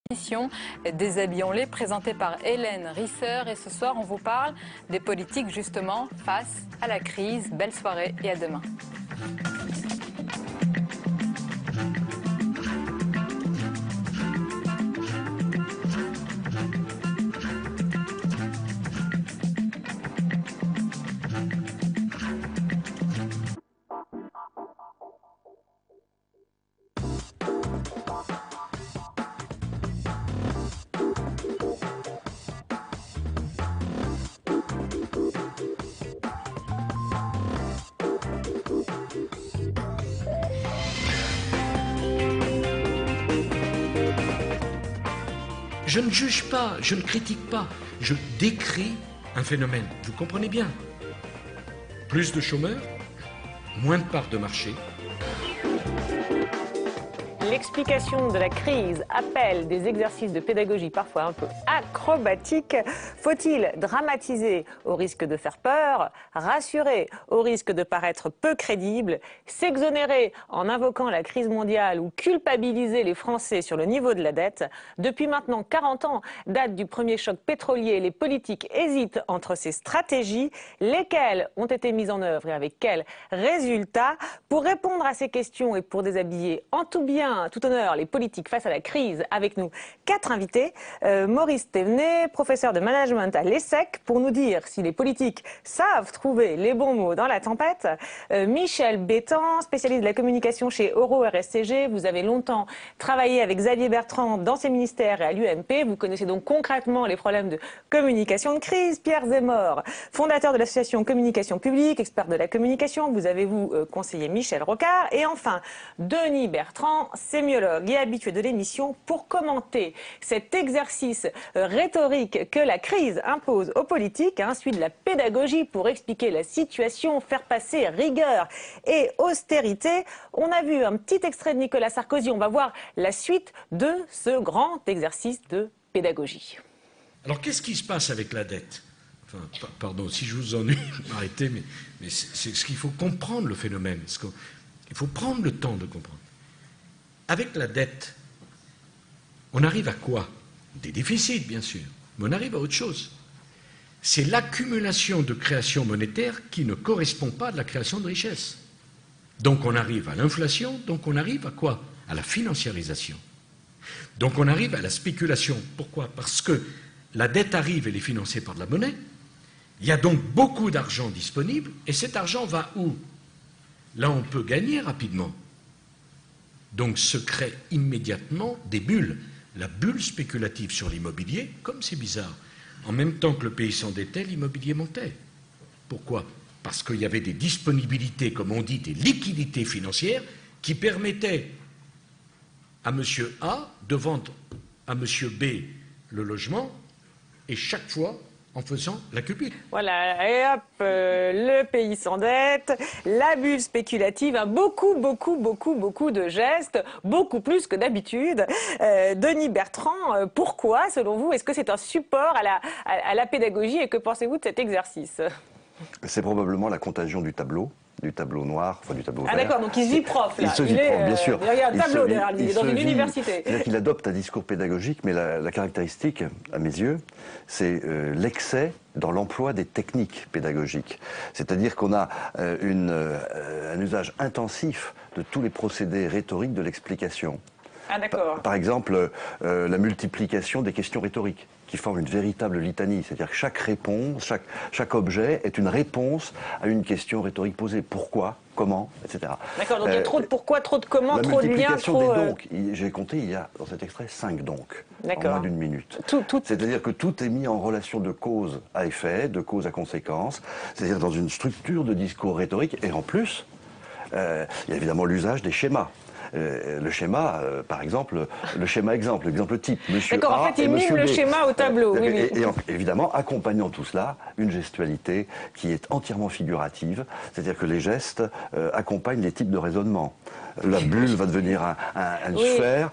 Émission Déshabillons-les, présentée par Hélène Risser. Et ce soir, on vous parle des politiques justement face à la crise. Belle soirée et à demain. Je ne juge pas, je ne critique pas, je décris un phénomène. Vous comprenez bien. Plus de chômeurs, moins de parts de marché. L'explication de la crise appelle des exercices de pédagogie parfois un peu acrobatiques. Faut-il dramatiser au risque de faire peur, rassurer au risque de paraître peu crédible, s'exonérer en invoquant la crise mondiale ou culpabiliser les Français sur le niveau de la dette? Depuis maintenant 40 ans, date du premier choc pétrolier, les politiques hésitent entre ces stratégies, lesquelles ont été mises en œuvre et avec quels résultats? Pour répondre à ces questions et pour déshabiller en tout bien, tout honneur, les politiques face à la crise, avec nous 4 invités. Maurice Thévenet, professeur de management à l'ESSEC, pour nous dire si les politiques savent trouver les bons mots dans la tempête. Michel Bétan, spécialiste de la communication chez Euro-RSCG. Vous avez longtemps travaillé avec Xavier Bertrand dans ses ministères et à l'UMP. Vous connaissez donc concrètement les problèmes de communication de crise. Pierre Zemmour, fondateur de l'association Communication Publique, expert de la communication. Vous avez conseillé Michel Rocard. Et enfin, Denis Bertrand, sémiologue et habitué de l'émission, pour commenter cet exercice rhétorique que la crise impose aux politiques, celui de la pédagogie pour expliquer la situation, faire passer rigueur et austérité. On a vu un petit extrait de Nicolas Sarkozy, on va voir la suite de ce grand exercice de pédagogie. Alors qu'est-ce qui se passe avec la dette? Enfin, pardon, si je vous ennuie, arrêtez, mais c'est ce qu'il faut comprendre, le phénomène. Il faut prendre le temps de comprendre. Avec la dette, on arrive à quoi? Des déficits, bien sûr, mais on arrive à autre chose. C'est l'accumulation de création monétaire qui ne correspond pas à de la création de richesse. Donc on arrive à l'inflation, donc on arrive à quoi? À la financiarisation. Donc on arrive à la spéculation. Pourquoi? Parce que la dette arrive, elle est financée par de la monnaie. Il y a donc beaucoup d'argent disponible, et cet argent va où? Là, on peut gagner rapidement. Donc se créent immédiatement des bulles. La bulle spéculative sur l'immobilier, comme c'est bizarre. En même temps que le pays s'endettait, l'immobilier montait. Pourquoi? Parce qu'il y avait des disponibilités, comme on dit, des liquidités financières qui permettaient à monsieur A de vendre à monsieur B le logement, et chaque fois en faisant la culbute. Voilà, et hop, le pays s'endette, la bulle spéculative, beaucoup de gestes, beaucoup plus que d'habitude. Denis Bertrand, pourquoi, selon vous, est-ce que c'est un support à la pédagogie, et que pensez-vous de cet exercice? C'est probablement la contagion du tableau noir, enfin du tableau vert. Ah d'accord, donc il se vit prof, là. Il se vit prof, bien sûr. Il y a un tableau derrière lui, il est dans une université. C'est-à-dire qu'il adopte un discours pédagogique, mais la caractéristique, à mes yeux, c'est l'excès dans l'emploi des techniques pédagogiques. C'est-à-dire qu'on a un usage intensif de tous les procédés rhétoriques de l'explication. Ah d'accord. Par exemple, la multiplication des questions rhétoriques, qui forment une véritable litanie. C'est-à-dire que chaque réponse, chaque objet est une réponse à une question rhétorique posée. Pourquoi? Comment? Etc. D'accord, donc il y a trop de pourquoi, trop de comment, trop de liens, multiplication trop... des donc. J'ai compté, il y a dans cet extrait 5 donc, en moins d'une minute. Tout... C'est-à-dire que tout est mis en relation de cause à effet, de cause à conséquence, c'est-à-dire dans une structure de discours rhétorique, et en plus, il y a évidemment l'usage des schémas. Le schéma, par exemple, l'exemple type. D'accord, en fait, il mime le schéma au tableau. Oui. Et évidemment, accompagnant tout cela, une gestualité qui est entièrement figurative, c'est-à-dire que les gestes accompagnent les types de raisonnement. la bulle va devenir une sphère,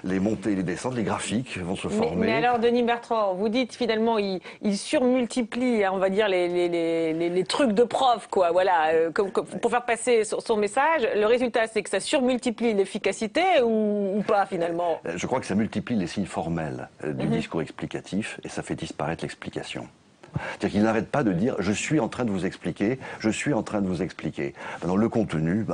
les montées et les descentes, les graphiques vont se former. Mais alors, Denis Bertrand, vous dites finalement, il surmultiplie, on va dire, les trucs de prof, quoi, voilà, pour faire passer son message. Le résultat, c'est que ça surmultiplie l'efficacité ou pas, finalement? Je crois que ça multiplie les signes formels du discours explicatif et ça fait disparaître l'explication. C'est-à-dire qu'il n'arrête pas de dire « je suis en train de vous expliquer, je suis en train de vous expliquer ». Dans le contenu...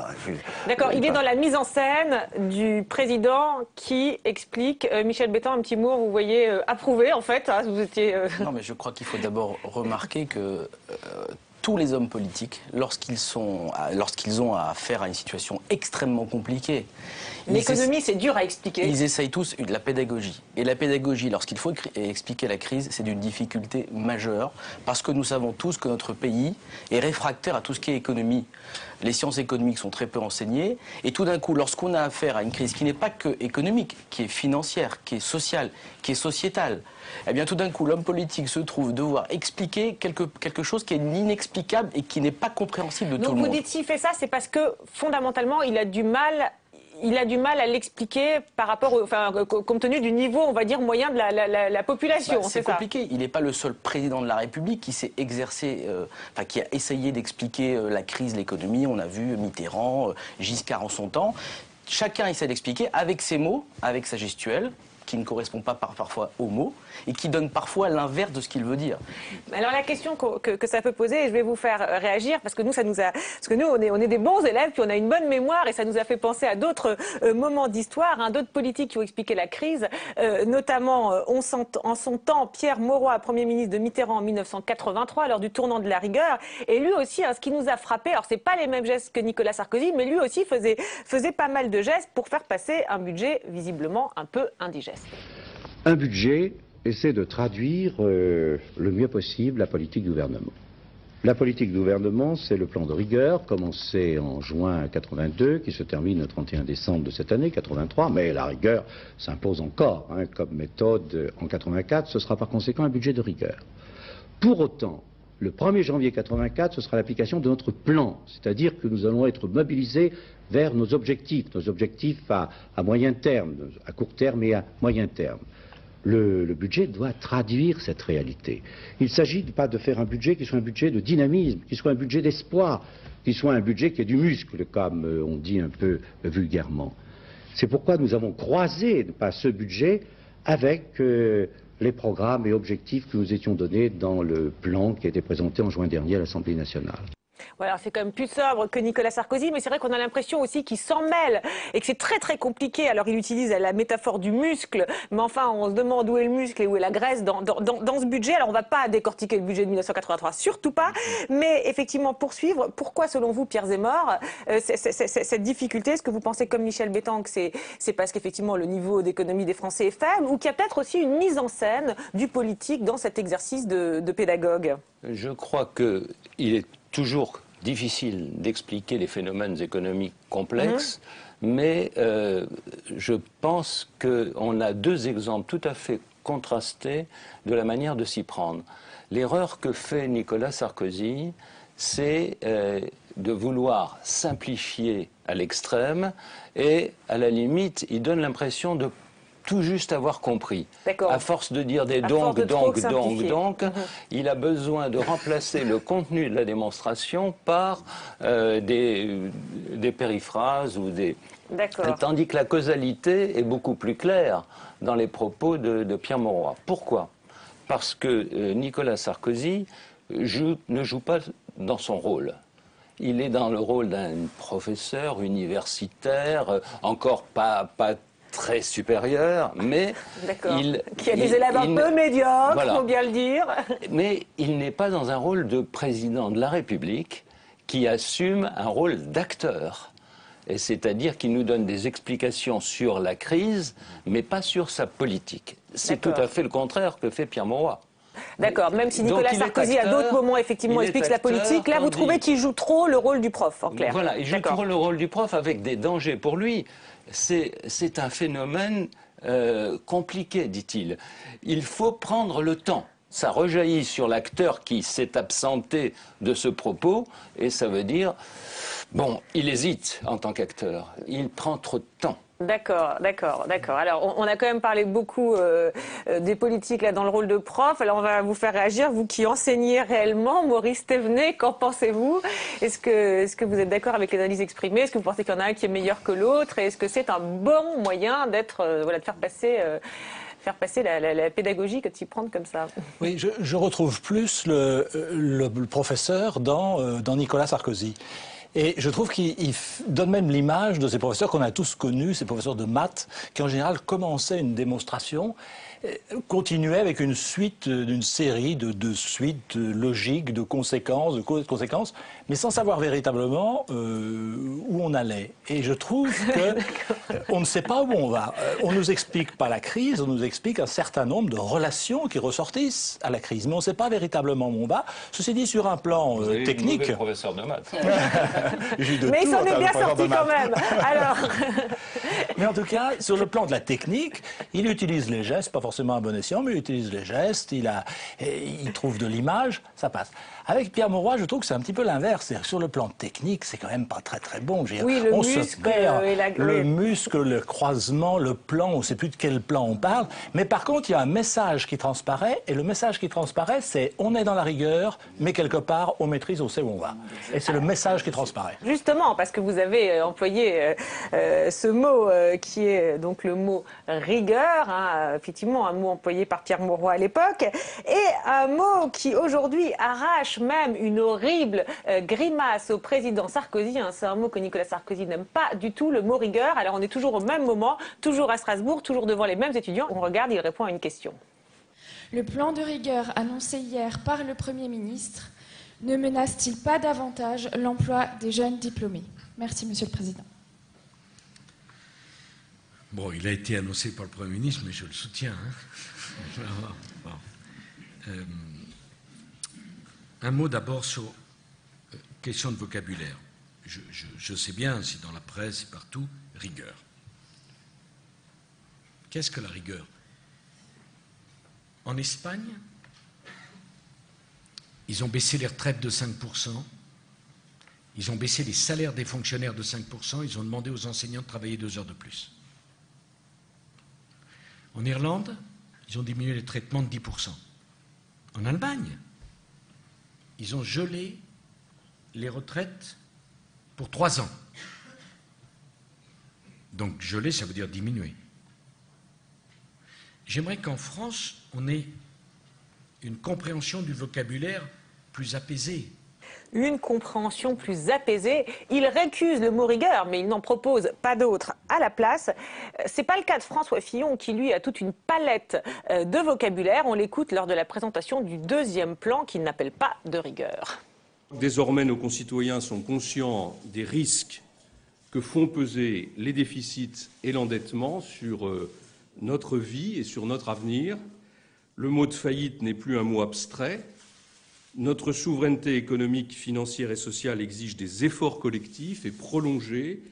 D'accord, il est dans la mise en scène du président qui explique. Michel Bétan, un petit mot, vous voyez, approuvé en fait, hein, vous étiez... Non, mais je crois qu'il faut d'abord remarquer que... tous les hommes politiques, lorsqu'ils ont à faire à une situation extrêmement compliquée... L'économie, c'est dur à expliquer. Ils essayent tous de la pédagogie. Et la pédagogie, lorsqu'il faut expliquer la crise, c'est d'une difficulté majeure, parce que nous savons tous que notre pays est réfractaire à tout ce qui est économie. Les sciences économiques sont très peu enseignées, et tout d'un coup, lorsqu'on a affaire à une crise qui n'est pas que économique, qui est financière, qui est sociale, qui est sociétale, eh bien tout d'un coup, l'homme politique se trouve devoir expliquer quelque chose qui est inexplicable et qui n'est pas compréhensible de tout le monde. Donc vous dites s'il fait ça, c'est parce que fondamentalement, il a du mal à l'expliquer par rapport, compte tenu du niveau, on va dire, moyen de la population. C'est compliqué. Il n'est pas le seul président de la République qui s'est exercé, qui a essayé d'expliquer la crise, l'économie. On a vu Mitterrand, Giscard en son temps. Chacun essaie d'expliquer avec ses mots, avec sa gestuelle, qui ne correspond pas parfois aux mots et qui donne parfois l'inverse de ce qu'il veut dire. Alors la question que ça peut poser, et je vais vous faire réagir parce que nous, on est des bons élèves, puis on a une bonne mémoire et ça nous a fait penser à d'autres moments d'histoire, hein, d'autres politiques qui ont expliqué la crise, notamment en son temps, Pierre Mauroy, Premier ministre de Mitterrand en 1983, lors du tournant de la rigueur, et lui aussi, hein, ce qui nous a frappé, alors c'est pas les mêmes gestes que Nicolas Sarkozy, mais lui aussi faisait pas mal de gestes pour faire passer un budget visiblement un peu indigeste. Un budget essaie de traduire le mieux possible la politique du gouvernement. La politique du gouvernement, c'est le plan de rigueur, commencé en juin 82, qui se termine le 31 décembre de cette année, 83, mais la rigueur s'impose encore, hein, comme méthode en 84, ce sera par conséquent un budget de rigueur. Pour autant, le 1er janvier 84, ce sera l'application de notre plan, c'est-à-dire que nous allons être mobilisés vers nos objectifs à moyen terme, à court terme et à moyen terme. Le budget doit traduire cette réalité. Il ne s'agit pas de faire un budget qui soit un budget de dynamisme, qui soit un budget d'espoir, qui soit un budget qui ait du muscle, comme on dit un peu vulgairement. C'est pourquoi nous avons croisé ce budget avec les programmes et objectifs que nous étions donnés dans le plan qui a été présenté en juin dernier à l'Assemblée nationale. Voilà, c'est quand même plus sobre que Nicolas Sarkozy, mais c'est vrai qu'on a l'impression aussi qu'il s'en mêle et que c'est très très compliqué. Alors il utilise la métaphore du muscle, mais enfin on se demande où est le muscle et où est la graisse dans ce budget. Alors on ne va pas décortiquer le budget de 1983, surtout pas, mais effectivement poursuivre. Pourquoi selon vous, Pierre Zemmour, cette difficulté? Est-ce que vous pensez comme Michel Bétan que c'est parce qu'effectivement le niveau d'économie des Français est faible ou qu'il y a peut-être aussi une mise en scène du politique dans cet exercice de pédagogue? Je crois qu'il est toujours difficile d'expliquer les phénomènes économiques complexes, mais je pense qu'on a deux exemples tout à fait contrastés de la manière de s'y prendre. L'erreur que fait Nicolas Sarkozy, c'est de vouloir simplifier à l'extrême et à la limite, il donne l'impression de tout juste avoir compris. À force de dire des donc, il a besoin de remplacer le contenu de la démonstration par des périphrases ou des... Tandis que la causalité est beaucoup plus claire dans les propos de Pierre Mauroy. Pourquoi? Parce que Nicolas Sarkozy ne joue pas dans son rôle. Il est dans le rôle d'un professeur universitaire, encore pas très supérieur, mais qui a des élèves un peu médiocres, voilà. Faut bien le dire. Mais il n'est pas dans un rôle de président de la République qui assume un rôle d'acteur. Et c'est-à-dire qu'il nous donne des explications sur la crise, mais pas sur sa politique. C'est tout à fait le contraire que fait Pierre Mauroy. D'accord, même si Nicolas Sarkozy, à d'autres moments, effectivement, explique la politique, là, vous trouvez qu'il joue trop le rôle du prof, en clair. Voilà, il joue trop le rôle du prof avec des dangers pour lui. C'est un phénomène compliqué, dit-il. Il faut prendre le temps. Ça rejaillit sur l'acteur qui s'est absenté de ce propos, et ça veut dire, bon, il hésite en tant qu'acteur, il prend trop de temps. D'accord. Alors, on a quand même parlé beaucoup des politiques là dans le rôle de prof. Alors, on va vous faire réagir, vous qui enseignez réellement. Maurice Thévenet, qu'en pensez-vous? Est-ce que vous êtes d'accord avec les analyses exprimées? Est-ce que vous pensez qu'il y en a un qui est meilleur que l'autre? Et est-ce que c'est un bon moyen de faire passer la pédagogie que de s'y prendre comme ça? Oui, je retrouve plus le professeur dans Nicolas Sarkozy. Et je trouve qu'il donne même l'image de ces professeurs qu'on a tous connus, ces professeurs de maths, qui en général commençaient une démonstration, continuaient avec une série de suites logiques, de conséquences, mais sans savoir véritablement où on allait. Et je trouve qu'on ne sait pas où on va. On ne nous explique pas la crise, on nous explique un certain nombre de relations qui ressortissent à la crise, mais on ne sait pas véritablement où on va. Ceci dit, sur un plan technique... Vous êtes professeur de maths. Mais il s'en est bien sorti quand même. Alors... Mais en tout cas, sur le plan de la technique, il utilise les gestes, pas forcément à bon escient, mais il utilise les gestes, il trouve de l'image, ça passe. Avec Pierre Mauroy, je trouve que c'est un petit peu l'inverse. Sur le plan technique, c'est quand même pas très très bon. Oui, le muscle, se perd, le muscle, le croisement, le plan, on ne sait plus de quel plan on parle. Mais par contre, il y a un message qui transparaît, et le message qui transparaît, c'est on est dans la rigueur, mais quelque part, on maîtrise, on sait où on va. Et c'est le message qui transparaît. Justement, parce que vous avez employé ce mot qui est donc le mot rigueur, hein, effectivement un mot employé par Pierre Mauroy à l'époque, et un mot qui aujourd'hui arrache même une horrible grimace au président Sarkozy. Hein, c'est un mot que Nicolas Sarkozy n'aime pas du tout, le mot rigueur. Alors on est toujours au même moment, toujours à Strasbourg, toujours devant les mêmes étudiants. On regarde, il répond à une question. Le plan de rigueur annoncé hier par le Premier ministre ne menace-t-il pas davantage l'emploi des jeunes diplômés? Merci, Monsieur le Président. Bon, il a été annoncé par le Premier ministre, mais je le soutiens. Hein. Un mot d'abord sur question de vocabulaire. Je sais bien, c'est dans la presse et partout, rigueur. Qu'est-ce que la rigueur? En Espagne, ils ont baissé les retraites de 5%, ils ont baissé les salaires des fonctionnaires de 5%, ils ont demandé aux enseignants de travailler 2 heures de plus. En Irlande, ils ont diminué les traitements de 10%. En Allemagne, ils ont gelé les retraites pour 3 ans. Donc geler, ça veut dire diminuer. J'aimerais qu'en France, on ait une compréhension du vocabulaire plus apaisée. Une compréhension plus apaisée. Il récuse le mot rigueur, mais il n'en propose pas d'autre à la place. C'est pas le cas de François Fillon, qui lui a toute une palette de vocabulaire. On l'écoute lors de la présentation du 2e plan qu'il n'appelle pas de rigueur. Désormais, nos concitoyens sont conscients des risques que font peser les déficits et l'endettement sur notre vie et sur notre avenir. Le mot de faillite n'est plus un mot abstrait. Notre souveraineté économique, financière et sociale exige des efforts collectifs et prolongés,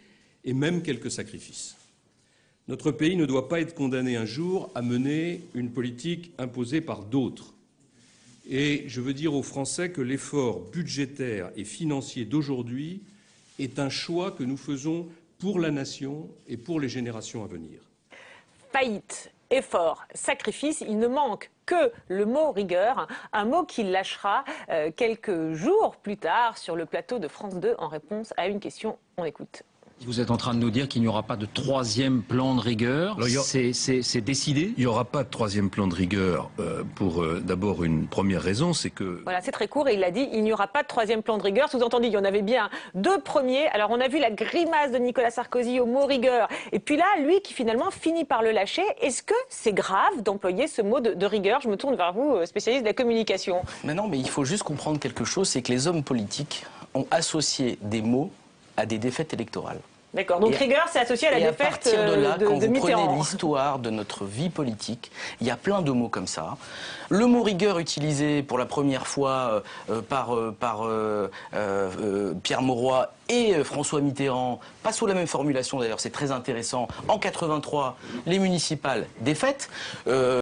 et même quelques sacrifices. Notre pays ne doit pas être condamné un jour à mener une politique imposée par d'autres. Et je veux dire aux Français que l'effort budgétaire et financier d'aujourd'hui est un choix que nous faisons pour la nation et pour les générations à venir. Faillite, effort, sacrifice, il ne manque que le mot rigueur, un mot qu'il lâchera quelques jours plus tard sur le plateau de France 2 en réponse à une question. On écoute. Vous êtes en train de nous dire qu'il n'y aura pas de 3e plan de rigueur. C'est décidé? Il n'y aura pas de 3e plan de rigueur pour d'abord une première raison, c'est que... Voilà, c'est très court et il a dit il n'y aura pas de 3e plan de rigueur. Sous-entendu, il y en avait bien 2 premiers. Alors on a vu la grimace de Nicolas Sarkozy au mot rigueur. Et puis là, lui qui finalement finit par le lâcher. Est-ce que c'est grave d'employer ce mot de rigueur? Je me tourne vers vous, spécialiste de la communication. Mais non, mais il faut juste comprendre quelque chose, c'est que les hommes politiques ont associé des mots à des défaites électorales. D'accord, donc rigueur, c'est associé à la défaite de Mitterrand. À partir de là, quand vous prenez l'histoire de notre vie politique, il y a plein de mots comme ça. Le mot rigueur utilisé pour la première fois par Pierre Mauroy et François Mitterrand, pas sous la même formulation d'ailleurs, c'est très intéressant. En 83, les municipales défaites.